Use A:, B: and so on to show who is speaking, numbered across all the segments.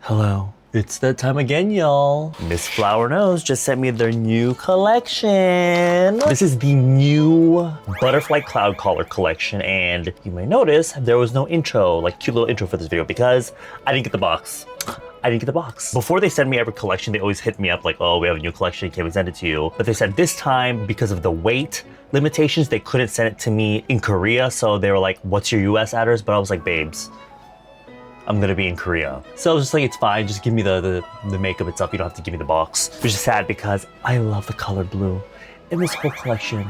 A: Hello. It's that time again, y'all. Miss Flower Nose just sent me their new collection. This is the new Butterfly Cloud Collar collection, and you may notice there was no intro, like cute little intro for this video because I didn't get the box. Before they send me every collection, they always hit me up like, oh, we have a new collection, can we send it to you? But they said this time, because of the weight limitations, they couldn't send it to me in Korea, so they were like, what's your US address? But I was like, babes, I'm gonna be in Korea. So I was just like, it's fine, just give me the makeup itself, you don't have to give me the box. Which is sad because I love the color blue. And this whole collection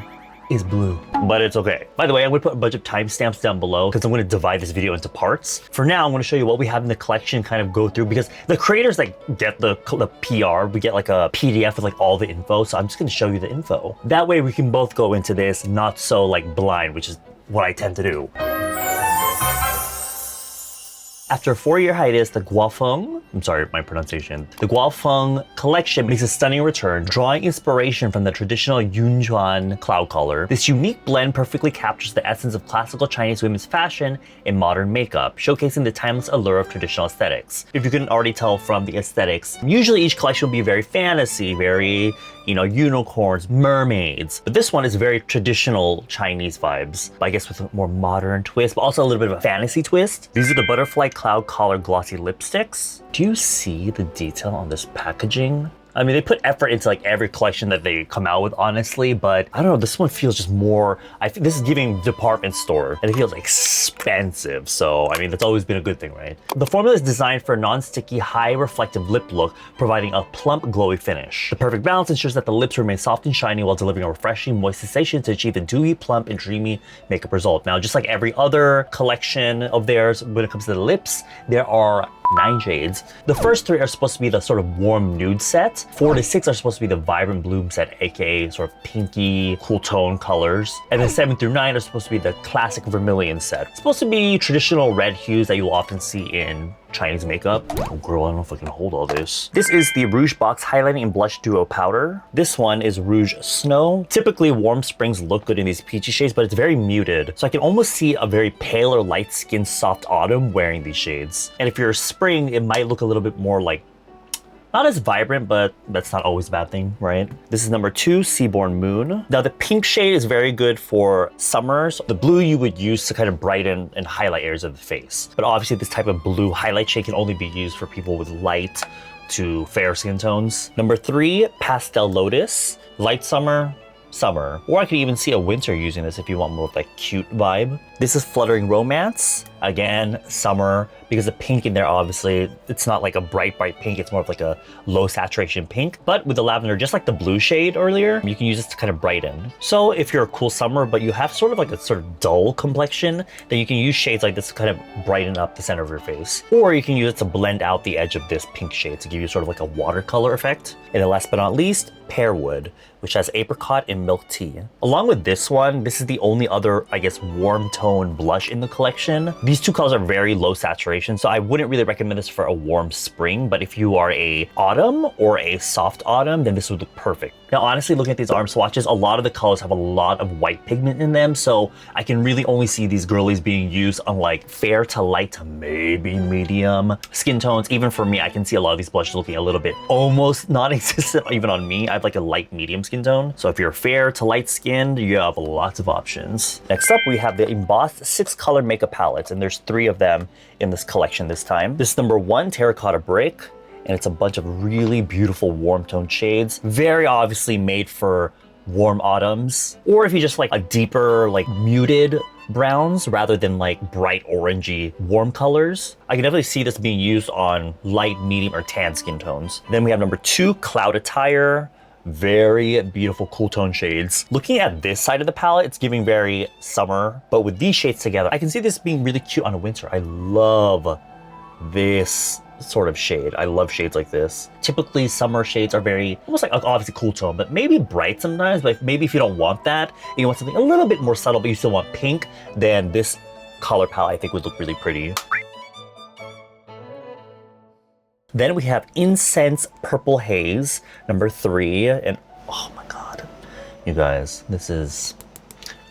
A: is blue. But it's okay. By the way, I'm gonna put a bunch of timestamps down below because I'm gonna divide this video into parts. For now, I'm gonna show you what we have in the collection, kind of go through, because the creators like get the PR, we get like a PDF with like all the info. So I'm just gonna show you the info. That way we can both go into this not so like blind, which is what I tend to do. After a 4-year hiatus, the Guafeng, I'm sorry, my pronunciation, the Guafeng collection makes a stunning return, drawing inspiration from the traditional Yunjuan cloud collar. This unique blend perfectly captures the essence of classical Chinese women's fashion and modern makeup, showcasing the timeless allure of traditional aesthetics. If you couldn't already tell from the aesthetics, usually each collection will be very fantasy, very, you know, unicorns, mermaids. But this one is very traditional Chinese vibes, but I guess with a more modern twist, but also a little bit of a fantasy twist. These are the Butterfly Cloud Collar Glossy Lipsticks. Do you see the detail on this packaging? I mean, they put effort into like every collection that they come out with, honestly, but I don't know, this one feels just more, I think this is giving department store, and it feels expensive. So, I mean, that's always been a good thing, right? The formula is designed for a non-sticky, high reflective lip look, providing a plump, glowy finish. The perfect balance ensures that the lips remain soft and shiny while delivering a refreshing, moist sensation to achieve the dewy, plump, and dreamy makeup result. Now, just like every other collection of theirs, when it comes to the lips, there are 9 shades. The first 3 are supposed to be the sort of warm nude set. 4 to 6 are supposed to be the vibrant bloom set, aka sort of pinky, cool tone colors. And then 7 through 9 are supposed to be the classic vermilion set. It's supposed to be traditional red hues that you will often see in Chinese makeup. Oh girl, I don't know if I can hold all this. This is the Rouge Box Highlighting and Blush Duo Powder. This one is Rouge Snow. Typically, warm springs look good in these peachy shades, but it's very muted. So I can almost see a very pale or light-skinned soft autumn wearing these shades. And if you're a spring, it might look a little bit more like, not as vibrant, but that's not always a bad thing, right? This is number 2, Seaborn Moon. Now the pink shade is very good for summer. So the blue you would use to kind of brighten and highlight areas of the face. But obviously this type of blue highlight shade can only be used for people with light to fair skin tones. Number 3, Pastel Lotus. Light summer, summer. Or I could even see a winter using this if you want more of that cute vibe. This is Fluttering Romance. Again, summer, because the pink in there, obviously, it's not like a bright pink, it's more of like a low saturation pink. But with the lavender, just like the blue shade earlier, you can use this to kind of brighten. So if you're a cool summer, but you have sort of like a sort of dull complexion, then you can use shades like this to kind of brighten up the center of your face. Or you can use it to blend out the edge of this pink shade to give you sort of like a watercolor effect. And then last but not least, Pearwood, which has apricot and milk tea. Along with this one, this is the only other, I guess, warm tone blush in the collection. These 2 colors are very low saturation, so I wouldn't really recommend this for a warm spring, but if you are a autumn or a soft autumn, then this would look perfect. Now, honestly, looking at these arm swatches, a lot of the colors have a lot of white pigment in them, so I can really only see these girlies being used on like fair to light to maybe medium skin tones. Even for me, I can see a lot of these blushes looking a little bit almost non-existent even on me. I have like a light medium skin tone. So if you're fair to light skinned, you have lots of options. Next up, we have the embossed 6-color makeup palettes, and there's 3 of them in this collection this time. This is number 1, Terracotta Brick, and it's a bunch of really beautiful warm tone shades. Very obviously made for warm autumns. Or if you just like a deeper, like muted browns rather than like bright orangey warm colors. I can definitely see this being used on light, medium, or tan skin tones. Then we have number 2, Cloud Attire. Very beautiful cool tone shades. Looking at this side of the palette, it's giving very summer, but with these shades together, I can see this being really cute on a winter. I love this sort of shade. I love shades like this. Typically summer shades are very, almost like obviously cool tone, but maybe bright sometimes, but maybe if you don't want that, and you want something a little bit more subtle, but you still want pink, then this color palette I think would look really pretty. Then we have Incense Purple Haze, number 3, and oh my god, you guys, this is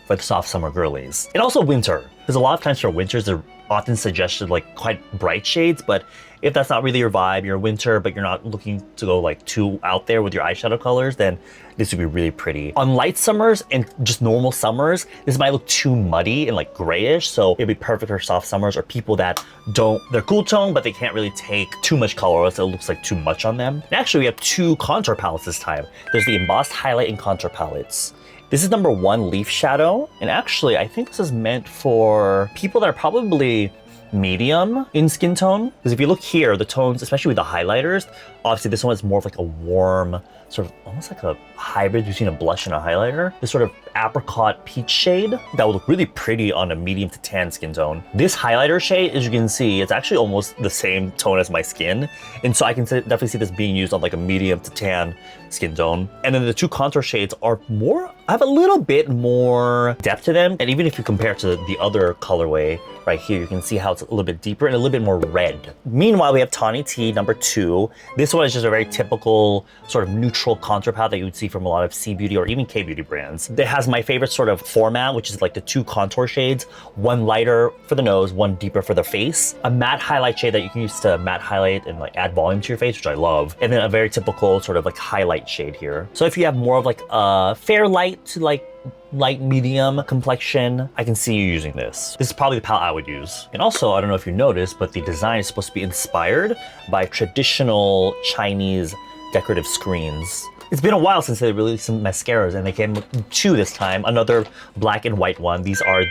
A: for the soft summer girlies. And also winter, because a lot of times for winters, they're often suggested like quite bright shades, but if that's not really your vibe, you're winter, but you're not looking to go like too out there with your eyeshadow colors, then this would be really pretty. On light summers and just normal summers, this might look too muddy and like grayish, so it'd be perfect for soft summers or people that they're cool tone, but they can't really take too much color, or else it looks like too much on them. And actually, we have 2 contour palettes this time. There's the embossed highlight and contour palettes. This is number 1, Leaf Shadow. And actually, I think this is meant for people that are probably medium in skin tone. Because if you look here, the tones, especially with the highlighters, obviously this one is more of like a warm, sort of almost like a hybrid between a blush and a highlighter. This sort of apricot peach shade that would look really pretty on a medium to tan skin tone. This highlighter shade, as you can see, it's actually almost the same tone as my skin. And so I can definitely see this being used on like a medium to tan skin tone. And then the 2 contour shades are more, have a little bit more depth to them. And even if you compare to the other colorway right here, you can see how it's a little bit deeper and a little bit more red. Meanwhile, we have Tawny Tea number 2. This one is just a very typical sort of neutral contour palette that you would see from a lot of cbeauty or even kbeauty brands. It has my favorite sort of format, which is like the 2 contour shades, one lighter for the nose, one deeper for the face, a matte highlight shade that you can use to matte highlight and like add volume to your face, which I love, and then a very typical sort of like highlight shade here. So if you have more of like a fair light to like light medium complexion, I can see you using this. This is probably the palette I would use. And also, I don't know if you noticed, but the design is supposed to be inspired by traditional Chinese decorative screens. It's been a while since they released some mascaras, and they came with 2 this time, another black and white one. These are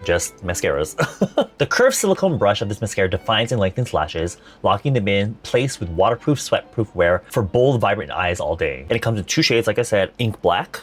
A: just mascaras. The curved silicone brush of this mascara defines and lengthens lashes, locking them in place with waterproof, sweat-proof wear for bold, vibrant eyes all day. And it comes in 2 shades, like I said, ink black,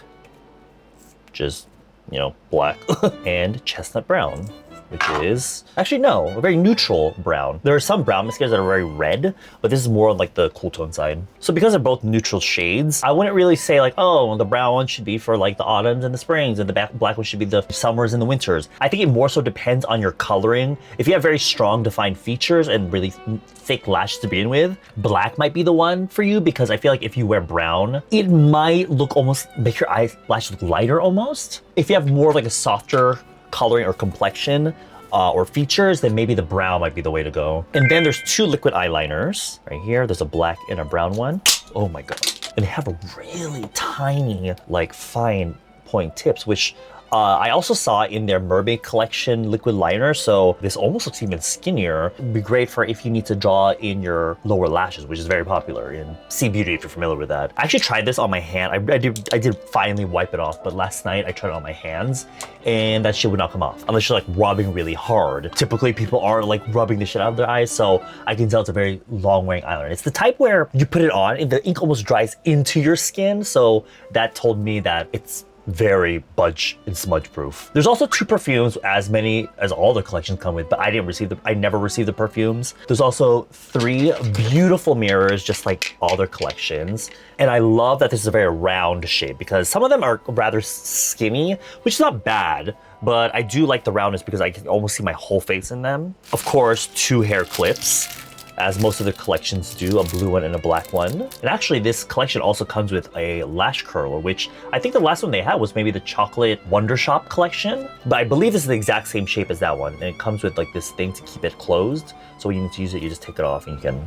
A: just, you know, black, and chestnut brown, which is, actually no, a very neutral brown. There are some brown mascaras that are very red, but this is more on like the cool tone side. So because they're both neutral shades, I wouldn't really say like, oh, the brown one should be for like the autumns and the springs, and the black one should be the summers and the winters. I think it more so depends on your coloring. If you have very strong defined features and really thick lashes to begin with, black might be the one for you, because I feel like if you wear brown, it might look almost, make your eyelashes look lighter almost. If you have more of like a softer coloring or complexion or features, then maybe the brown might be the way to go. And then there's 2 liquid eyeliners right here. There's a black and a brown one. Oh my god. And they have a really tiny, like fine point tips, which I also saw in their Mermaid Collection liquid liner, so this almost looks even skinnier. It'd be great for if you need to draw in your lower lashes, which is very popular in cbeauty if you're familiar with that. I actually tried this on my hand. I did finally wipe it off, but last night I tried it on my hands, and that shit would not come off unless you're like rubbing really hard. Typically people are like rubbing the shit out of their eyes, so I can tell it's a very long wearing eyeliner. It's the type where you put it on and the ink almost dries into your skin, so that told me that it's very budge and smudge proof. There's also 2 perfumes, as many as all the collections come with, but I never received the perfumes. There's also 3 beautiful mirrors, just like all their collections. And I love that this is a very round shape, because some of them are rather skinny, which is not bad, but I do like the roundness because I can almost see my whole face in them. Of course, 2 hair clips, as most of the collections do, a blue one and a black one. And actually this collection also comes with a lash curler, which I think the last one they had was maybe the Chocolate Wonder Shop collection, but I believe this is the exact same shape as that one, and it comes with like this thing to keep it closed, so when you need to use it, you just take it off and you can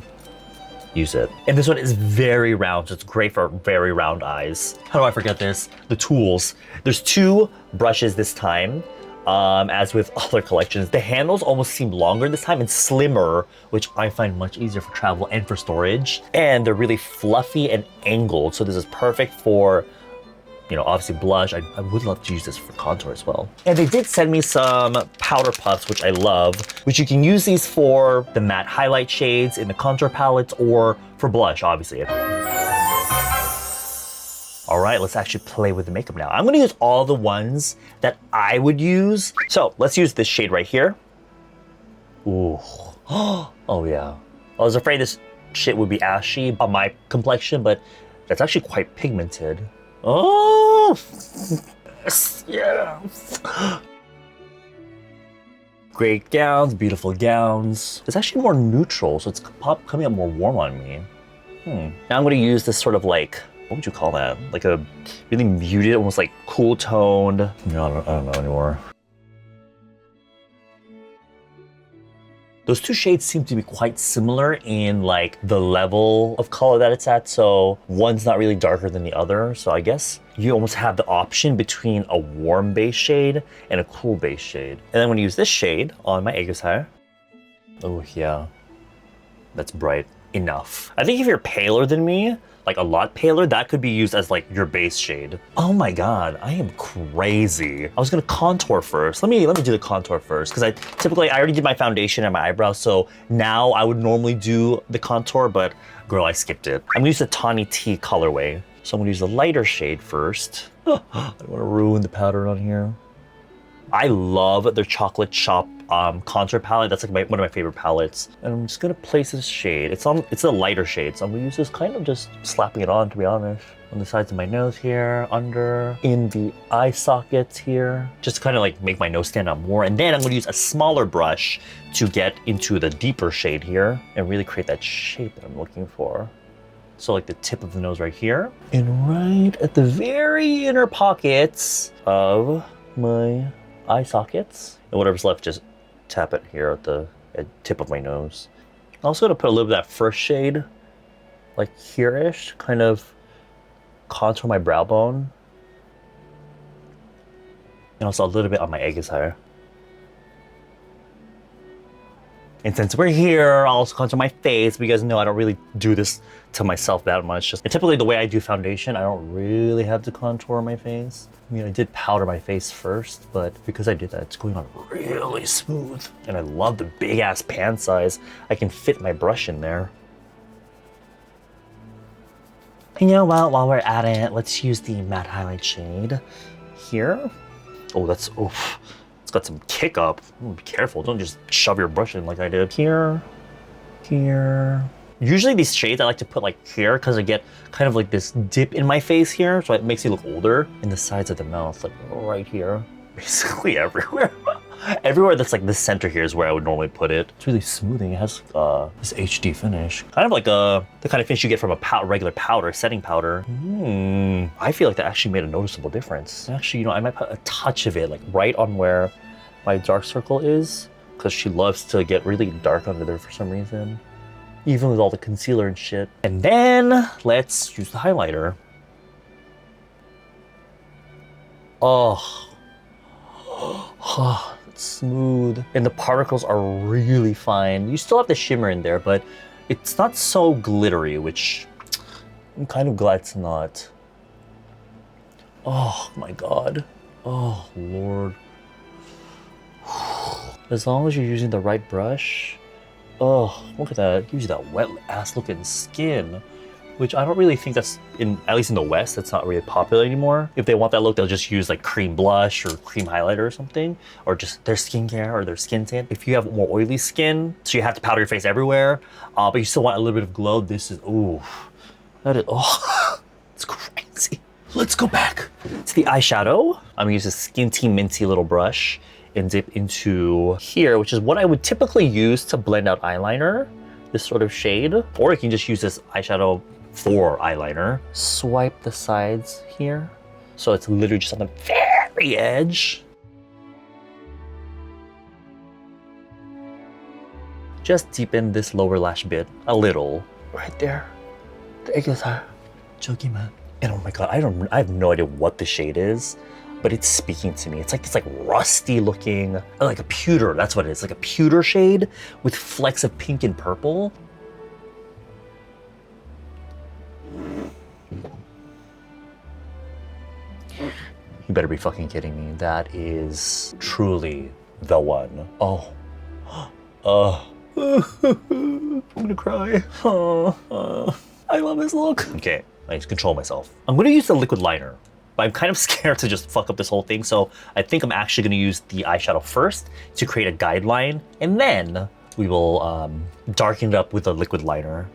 A: use it. And this one is very round, so it's great for very round eyes. How do I forget this? The tools. There's 2 brushes this time. As with other collections, the handles almost seem longer this time and slimmer, which I find much easier for travel and for storage. And they're really fluffy and angled, so this is perfect for, you know, obviously blush. I would love to use this for contour as well. And they did send me some powder puffs, which I love, which you can use these for the matte highlight shades in the contour palettes or for blush, obviously. All right, let's actually play with the makeup now. I'm gonna use all the ones that I would use. So let's use this shade right here. Ooh, oh yeah. I was afraid this shit would be ashy on my complexion, but that's actually quite pigmented. Oh, yeah. Great gowns, beautiful gowns. It's actually more neutral, so it's coming up more warm on me. Now I'm gonna use this sort of like, what would you call that? Like a really muted, almost like cool toned. I don't know anymore. Those two shades seem to be quite similar in like the level of color that it's at. So one's not really darker than the other. So I guess you almost have the option between a warm base shade and a cool base shade. And then I'm gonna use this shade on my Aegis-high. Oh yeah, that's bright enough. I think if you're paler than me, like a lot paler, that could be used as like your base shade. Oh my God, I am crazy. I was gonna contour first. Let me do the contour first, because I already did my foundation and my eyebrows, so now I would normally do the contour, but girl, I skipped it. I'm gonna use the Tawny Tea colorway. So I'm gonna use the lighter shade first. I don't wanna ruin the powder on here. I love their chocolate shop contour palette. That's like one of my favorite palettes. And I'm just gonna place this shade. It's a lighter shade, so I'm gonna use this kind of just slapping it on, to be honest. On the sides of my nose here, under, in the eye sockets here. Just to kind of like make my nose stand out more. And then I'm gonna use a smaller brush to get into the deeper shade here and really create that shape that I'm looking for. So like the tip of the nose right here. And right at the very inner pockets of my eye sockets, and whatever's left, just tap it here at the tip of my nose. I'm also gonna put a little bit of that first shade, like here-ish, kind of contour my brow bone, and also a little bit on my Aegis-high. And since we're here, I'll also contour my face. But you guys know I don't really do this to myself that much. And typically the way I do foundation, I don't really have to contour my face. I mean, I did powder my face first, but because I did that, it's going on really smooth. And I love the big ass pan size. I can fit my brush in there. And you know what, while we're at it, let's use the matte highlight shade here. Oh, it's got some kick up. Be careful, don't just shove your brush in like I did. Here, here. Usually these shades I like to put like here because I get kind of like this dip in my face here, so it makes you look older. In the sides of the mouth, like right here. Basically everywhere. Everywhere that's like the center here is where I would normally put it. It's really smoothing. It has this HD finish. Kind of like the kind of finish you get from a regular powder, setting powder. I feel like that actually made a noticeable difference. Actually, you know, I might put a touch of it like right on where my dark circle is, because she loves to get really dark under there for some reason, even with all the concealer and shit. And then let's use the highlighter. Oh, it's smooth. And the particles are really fine. You still have the shimmer in there, but it's not so glittery, which I'm kind of glad it's not. Oh my God. Oh Lord. As long as you're using the right brush. Oh, look at that. It gives you that wet ass looking skin, which I don't really think that's, at least in the West, that's not really popular anymore. If they want that look, they'll just use like cream blush or cream highlighter or something, or just their skincare or their skin tint. If you have more oily skin, so you have to powder your face everywhere, but you still want a little bit of glow, this is, ooh, that is, oh, it's crazy. Let's go back to the eyeshadow. I'm gonna use a Skinty Minty little brush and dip into here, which is what I would typically use to blend out eyeliner, this sort of shade. Or you can just use this eyeshadow for eyeliner. Swipe the sides here, so it's literally just on the very edge. Just deepen this lower lash bit a little. Right there. The Aegis-high. 저기만. And oh my God, I have no idea what the shade is, but it's speaking to me. It's like this like rusty looking, like a pewter, that's what it is. Like a pewter shade with flecks of pink and purple. You better be fucking kidding me. That is truly the one. Oh, I'm gonna cry. I love this look. Okay, I need to control myself. I'm gonna use the liquid liner, but I'm kind of scared to just fuck up this whole thing. So I think I'm actually gonna use the eyeshadow first to create a guideline, and then we will darken it up with a liquid liner.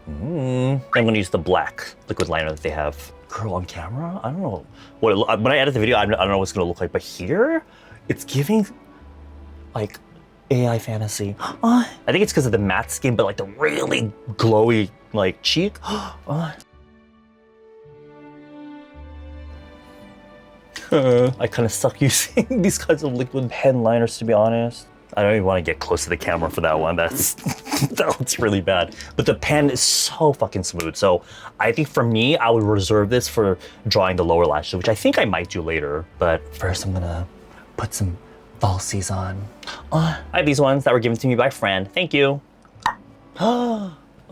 A: I'm gonna use the black liquid liner that they have. Girl, on camera, I don't know when I edit the video, I don't know what it's gonna look like, but here, it's giving like AI fantasy. I think it's because of the matte skin, but like the really glowy like cheek. I kind of suck using these kinds of liquid pen liners, to be honest. I don't even want to get close to the camera for that one. That's that looks really bad. But the pen is so fucking smooth. So I think for me, I would reserve this for drawing the lower lashes, which I think I might do later. But first I'm gonna put some falsies on. I have these ones that were given to me by a friend. Thank you.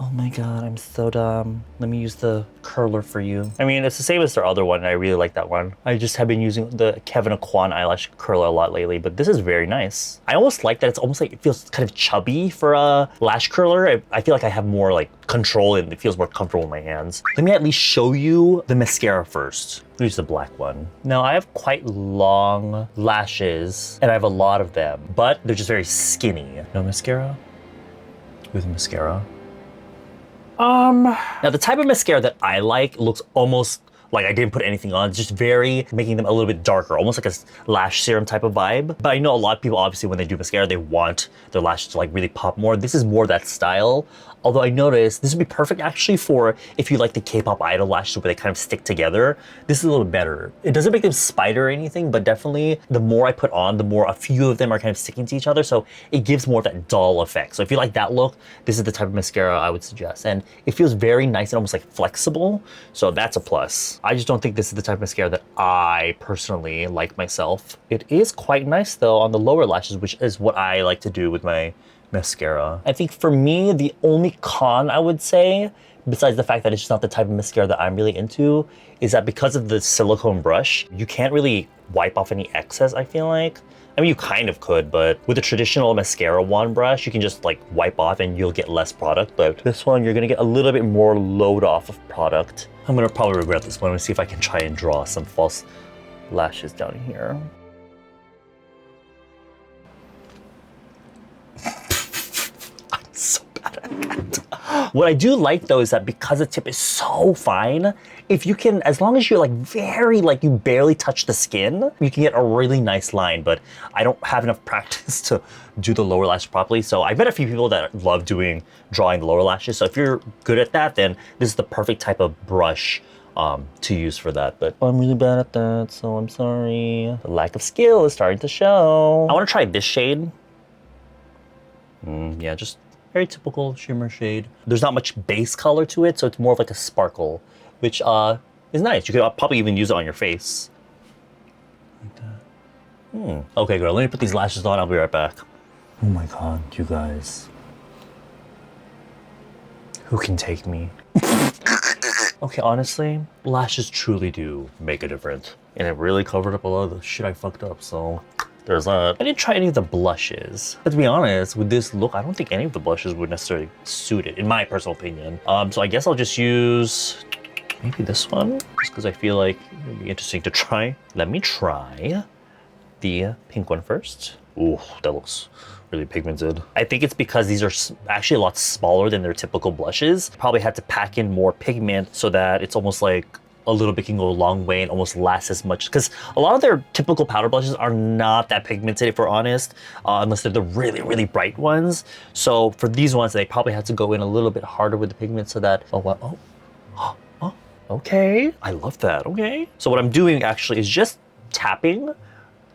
A: Oh my god, I'm so dumb. Let me use the curler for you. I mean, it's the same as their other one, and I really like that one. I just have been using the Kevin Aquan eyelash curler a lot lately, but this is very nice. I almost like that it's almost like it feels kind of chubby for a lash curler. I feel like I have more like control and it feels more comfortable in my hands. Let me at least show you the mascara first. Use the black one. Now I have quite long lashes and I have a lot of them, but they're just very skinny. No mascara? With mascara. Now the type of mascara that I like looks almost like I didn't put anything on. It's just very, making them a little bit darker, almost like a lash serum type of vibe. But I know a lot of people, obviously, when they do mascara, they want their lashes to like really pop more. This is more that style. Although I noticed this would be perfect actually for if you like the K-pop idol lashes where they kind of stick together. This is a little bit better. It doesn't make them spider or anything, but definitely the more I put on, the more a few of them are kind of sticking to each other. So it gives more of that dull effect. So if you like that look, this is the type of mascara I would suggest. And it feels very nice and almost like flexible. So that's a plus. I just don't think this is the type of mascara that I personally like myself. It is quite nice though on the lower lashes, which is what I like to do with my mascara. I think for me, the only con I would say, besides the fact that it's just not the type of mascara that I'm really into, is that because of the silicone brush, you can't really wipe off any excess, I feel like. I mean, you kind of could, but with a traditional mascara wand brush, you can just like wipe off and you'll get less product. But this one, you're gonna get a little bit more load off of product. I'm gonna probably regret this one. I'm gonna see if I can try and draw some false lashes down here. So bad at that. What I do like though is that because the tip is so fine, if you can, as long as you're like very, like you barely touch the skin, you can get a really nice line, but I don't have enough practice to do the lower lash properly. So I bet a few people that love drawing the lower lashes. So if you're good at that, then this is the perfect type of brush to use for that. But I'm really bad at that, so I'm sorry. The lack of skill is starting to show. I wanna try this shade. Yeah, just very typical shimmer shade. There's not much base color to it, so it's more of like a sparkle, which is nice. You could probably even use it on your face. Like that. Okay, girl, let me put these lashes on. I'll be right back. Oh my God, you guys. Who can take me? Okay, honestly, lashes truly do make a difference. And it really covered up a lot of the shit I fucked up, so there's that. I didn't try any of the blushes. But to be honest, with this look, I don't think any of the blushes would necessarily suit it, in my personal opinion. So I guess I'll just use maybe this one, just because I feel like it would be interesting to try. Let me try the pink one first. Ooh, that looks really pigmented. I think it's because these are actually a lot smaller than their typical blushes. Probably had to pack in more pigment so that it's almost like a little bit can go a long way and almost last as much, because a lot of their typical powder blushes are not that pigmented, if we're honest, unless they're the really, really bright ones. So for these ones, they probably had to go in a little bit harder with the pigment so that, okay. I love that, okay. So what I'm doing actually is just tapping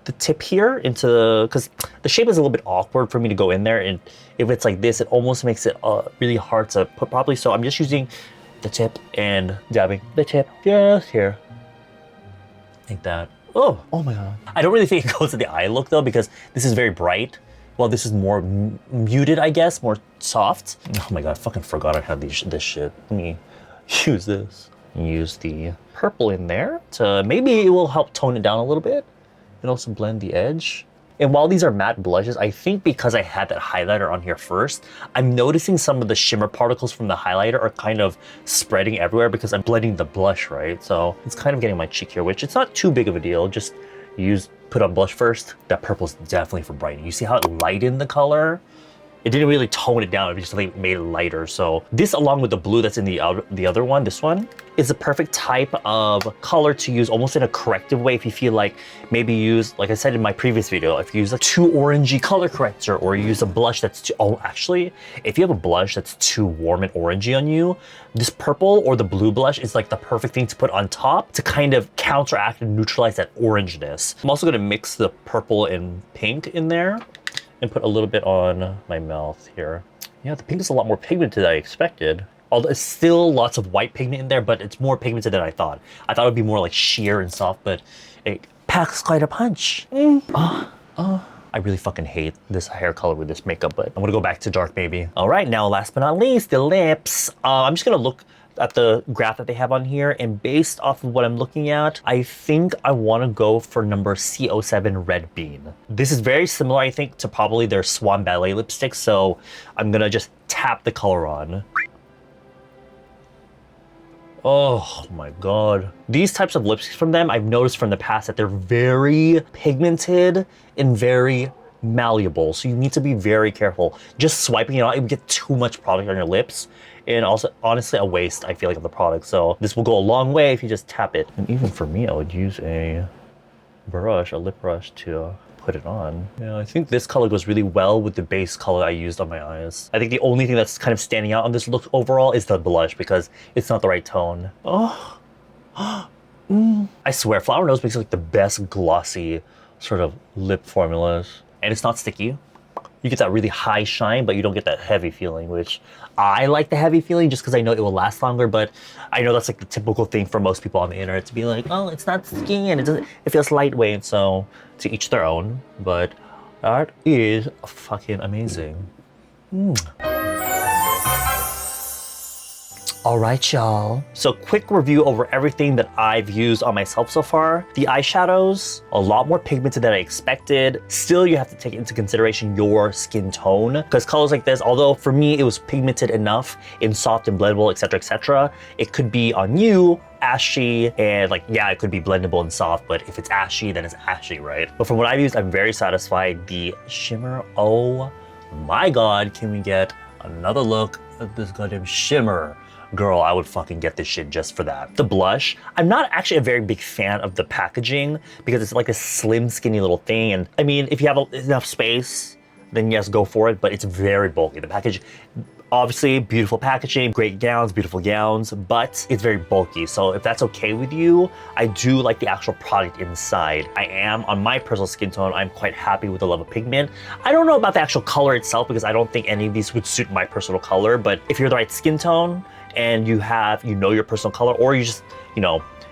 A: the tip here into, because the shape is a little bit awkward for me to go in there, and if it's like this, it almost makes it really hard to put properly. So I'm just using the tip and dabbing the tip just here, like that. Oh my God. I don't really think it goes to the eye look though, because this is very bright. Well, this is more muted, I guess, more soft. Oh my God, I fucking forgot I had this shit. Let me use this. Use the purple in there to, maybe it will help tone it down a little bit and also blend the edge. And while these are matte blushes, I think because I had that highlighter on here first, I'm noticing some of the shimmer particles from the highlighter are kind of spreading everywhere because I'm blending the blush, right? So it's kind of getting my cheek here, which it's not too big of a deal. Just put on blush first. That purple is definitely for brightening. You see how it lightened the color? It didn't really tone it down, it just like made it lighter. So this, along with the blue that's in the other one, this one, is the perfect type of color to use almost in a corrective way if you feel like maybe use, like I said in my previous video, if you use a too orangey color corrector, or you use a blush that's too, actually, if you have a blush that's too warm and orangey on you, this purple or the blue blush is like the perfect thing to put on top to kind of counteract and neutralize that orangeness. I'm also gonna mix the purple and pink in there. and put a little bit on my mouth here. Yeah, the pink is a lot more pigmented than I expected. Although it's still lots of white pigment in there, but it's more pigmented than I thought. I thought it would be more like sheer and soft, but it packs quite a punch. I really fucking hate this hair color with this makeup, but I'm gonna go back to dark baby. All right, now last but not least, the lips. I'm just gonna look at the graph that they have on here, and based off of what I'm looking at, I think I wanna go for number C07 Red Bean. This is very similar, I think, to probably their Swan Ballet lipstick, so I'm gonna just tap the color on. Oh my god. These types of lipsticks from them, I've noticed from the past that they're very pigmented and very malleable. So you need to be very careful. Just swiping it out, it would get too much product on your lips. And also, honestly, a waste, I feel like, of the product. So this will go a long way if you just tap it. And even for me, I would use a brush, a lip brush to put it on. Yeah, I think this color goes really well with the base color I used on my eyes. I think the only thing that's kind of standing out on this look overall is the blush because it's not the right tone. Oh, I swear, Flower Nose makes like the best glossy sort of lip formulas. And it's not sticky. You get that really high shine, but you don't get that heavy feeling, which I like the heavy feeling just because I know it will last longer, but I know that's like the typical thing for most people on the internet to be like, oh, it's not sticky and it feels lightweight, so to each their own, but that is fucking amazing. All right, y'all. So quick review over everything that I've used on myself so far. The eyeshadows, a lot more pigmented than I expected. Still, you have to take into consideration your skin tone because colors like this, although for me, it was pigmented enough in soft and blendable, etc., it could be on you ashy and like, yeah, it could be blendable and soft, but if it's ashy, then it's ashy, right? But from what I've used, I'm very satisfied. The shimmer, oh my God, can we get another look at this goddamn shimmer? Girl, I would fucking get this shit just for that. The blush, I'm not actually a very big fan of the packaging because it's like a slim, skinny little thing. And I mean, if you have enough space, then yes, go for it, but it's very bulky. The package, obviously, beautiful packaging, great gowns, beautiful gowns, but it's very bulky. So if that's okay with you, I do like the actual product inside. I am, on my personal skin tone, I'm quite happy with the level of pigment. I don't know about the actual color itself because I don't think any of these would suit my personal color, but if you're the right skin tone, and you know your personal color, or you just,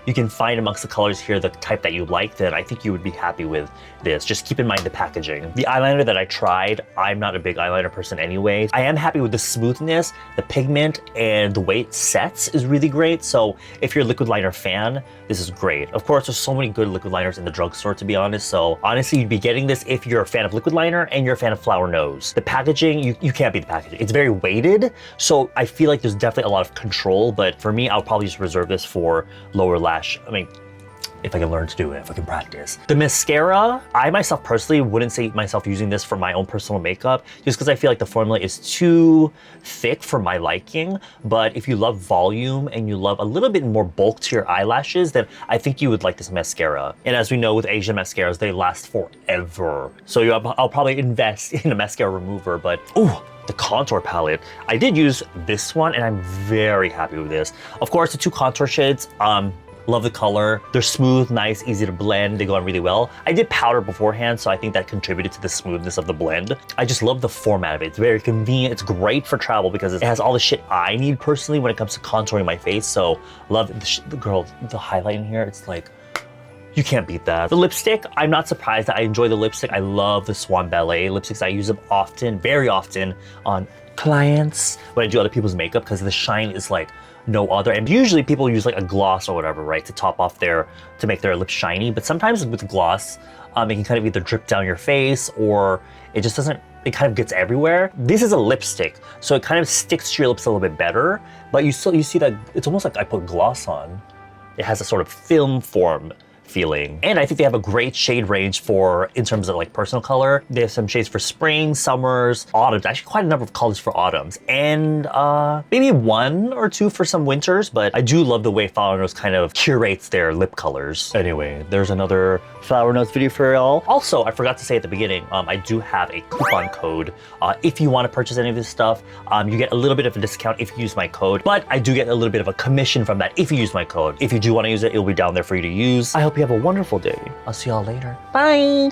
A: you can find amongst the colors here the type that you like, then I think you would be happy with this. Just keep in mind the packaging. The eyeliner that I tried, I'm not a big eyeliner person anyway. I am happy with the smoothness, the pigment, and the way it sets is really great. So if you're a liquid liner fan, this is great. Of course, there's so many good liquid liners in the drugstore, to be honest. So honestly, you'd be getting this if you're a fan of liquid liner and you're a fan of Flower Nose. The packaging, you can't beat the packaging. It's very weighted, so I feel like there's definitely a lot of control, but for me, I'll probably just reserve this for lower lash. I mean, if I can learn to do it, if I can practice. The mascara, I myself personally wouldn't say myself using this for my own personal makeup, just because I feel like the formula is too thick for my liking. But if you love volume and you love a little bit more bulk to your eyelashes, then I think you would like this mascara. And as we know with Asian mascaras, they last forever. So I'll probably invest in a mascara remover, but ooh, the contour palette. I did use this one and I'm very happy with this. Of course, the two contour shades, love the color. They're smooth, nice, easy to blend. They go on really well. I did powder beforehand, so I think that contributed to the smoothness of the blend. I just love the format of it. It's very convenient. It's great for travel because it has all the shit I need personally when it comes to contouring my face. So love it. The highlight in here, it's like, you can't beat that. The lipstick, I'm not surprised that I enjoy the lipstick. I love the Swan Ballet lipsticks. I use them often, very often on clients when I do other people's makeup because the shine is like no other. And usually people use like a gloss or whatever, right, to top off to make their lips shiny. But sometimes with gloss, it can kind of either drip down your face or it just doesn't, it kind of gets everywhere. This is a lipstick, so it kind of sticks to your lips a little bit better, but you see that it's almost like I put gloss on. It has a sort of film form feeling. And I think they have a great shade range in terms of like personal color. They have some shades for spring, summers, autumns, actually quite a number of colors for autumns, and maybe one or two for some winters, but I do love the way Flower Nose kind of curates their lip colors. Anyway, there's another Flower Nose video for y'all. Also, I forgot to say at the beginning, I do have a coupon code. If you want to purchase any of this stuff, you get a little bit of a discount if you use my code, but I do get a little bit of a commission from that if you use my code. If you do want to use it, it'll be down there for you to use. I hope you have a wonderful day. I'll see y'all later. Bye.